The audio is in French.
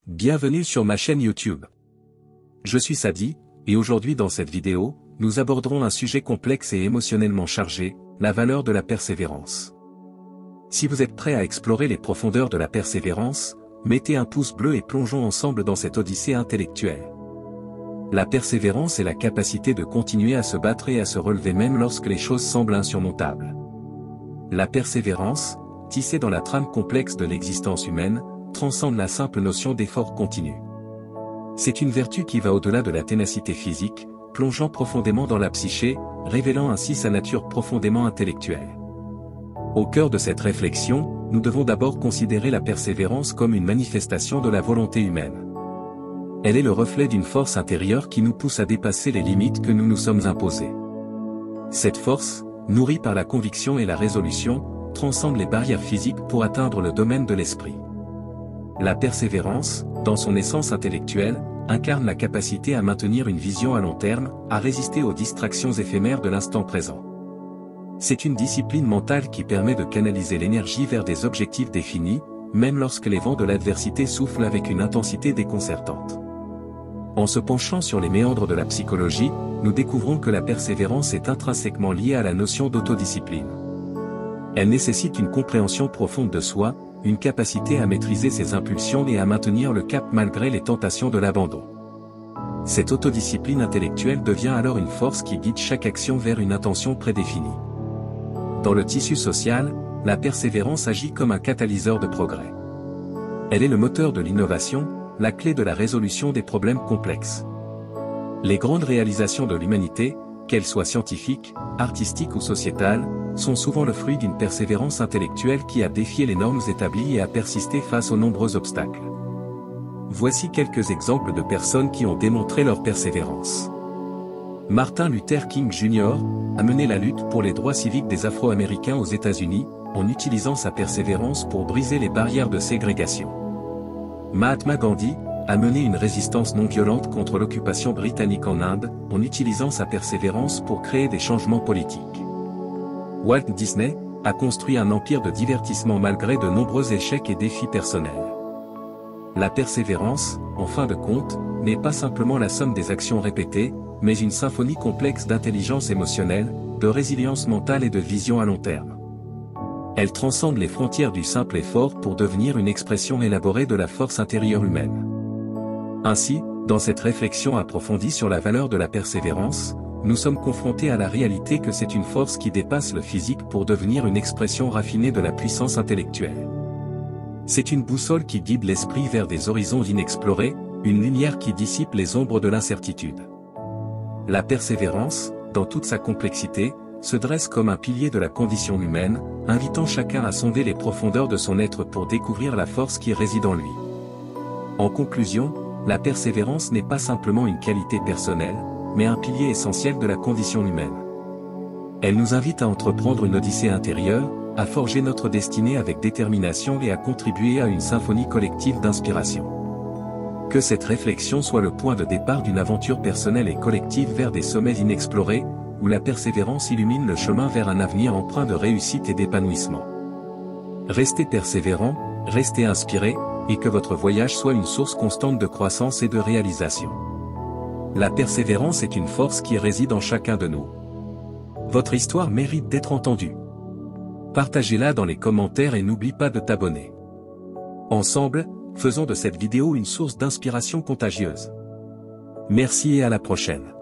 Bienvenue sur ma chaîne YouTube. Je suis Sadi, et aujourd'hui dans cette vidéo, nous aborderons un sujet complexe et émotionnellement chargé, la valeur de la persévérance. Si vous êtes prêt à explorer les profondeurs de la persévérance, mettez un pouce bleu et plongeons ensemble dans cette odyssée intellectuelle. La persévérance est la capacité de continuer à se battre et à se relever même lorsque les choses semblent insurmontables. La persévérance, tissée dans la trame complexe de l'existence humaine, transcende la simple notion d'effort continu. C'est une vertu qui va au-delà de la ténacité physique, plongeant profondément dans la psyché, révélant ainsi sa nature profondément intellectuelle. Au cœur de cette réflexion, nous devons d'abord considérer la persévérance comme une manifestation de la volonté humaine. Elle est le reflet d'une force intérieure qui nous pousse à dépasser les limites que nous nous sommes imposées. Cette force, nourrie par la conviction et la résolution, transcende les barrières physiques pour atteindre le domaine de l'esprit. La persévérance, dans son essence intellectuelle, incarne la capacité à maintenir une vision à long terme, à résister aux distractions éphémères de l'instant présent. C'est une discipline mentale qui permet de canaliser l'énergie vers des objectifs définis, même lorsque les vents de l'adversité soufflent avec une intensité déconcertante. En se penchant sur les méandres de la psychologie, nous découvrons que la persévérance est intrinsèquement liée à la notion d'autodiscipline. Elle nécessite une compréhension profonde de soi, une capacité à maîtriser ses impulsions et à maintenir le cap malgré les tentations de l'abandon. Cette autodiscipline intellectuelle devient alors une force qui guide chaque action vers une intention prédéfinie. Dans le tissu social, la persévérance agit comme un catalyseur de progrès. Elle est le moteur de l'innovation, la clé de la résolution des problèmes complexes. Les grandes réalisations de l'humanité, qu'elles soient scientifiques, artistiques ou sociétales, sont souvent le fruit d'une persévérance intellectuelle qui a défié les normes établies et a persisté face aux nombreux obstacles. Voici quelques exemples de personnes qui ont démontré leur persévérance. Martin Luther King Jr. a mené la lutte pour les droits civiques des Afro-Américains aux États-Unis, en utilisant sa persévérance pour briser les barrières de ségrégation. Mahatma Gandhi a mené une résistance non violente contre l'occupation britannique en Inde, en utilisant sa persévérance pour créer des changements politiques. Walt Disney a construit un empire de divertissement malgré de nombreux échecs et défis personnels. La persévérance, en fin de compte, n'est pas simplement la somme des actions répétées, mais une symphonie complexe d'intelligence émotionnelle, de résilience mentale et de vision à long terme. Elle transcende les frontières du simple effort pour devenir une expression élaborée de la force intérieure humaine. Ainsi, dans cette réflexion approfondie sur la valeur de la persévérance, nous sommes confrontés à la réalité que c'est une force qui dépasse le physique pour devenir une expression raffinée de la puissance intellectuelle. C'est une boussole qui guide l'esprit vers des horizons inexplorés, une lumière qui dissipe les ombres de l'incertitude. La persévérance, dans toute sa complexité, se dresse comme un pilier de la condition humaine, invitant chacun à sonder les profondeurs de son être pour découvrir la force qui réside en lui. En conclusion, la persévérance n'est pas simplement une qualité personnelle, mais un pilier essentiel de la condition humaine. Elle nous invite à entreprendre une odyssée intérieure, à forger notre destinée avec détermination et à contribuer à une symphonie collective d'inspiration. Que cette réflexion soit le point de départ d'une aventure personnelle et collective vers des sommets inexplorés, où la persévérance illumine le chemin vers un avenir empreint de réussite et d'épanouissement. Restez persévérant, restez inspiré, et que votre voyage soit une source constante de croissance et de réalisation. La persévérance est une force qui réside en chacun de nous. Votre histoire mérite d'être entendue. Partagez-la dans les commentaires et n'oublie pas de t'abonner. Ensemble, faisons de cette vidéo une source d'inspiration contagieuse. Merci et à la prochaine.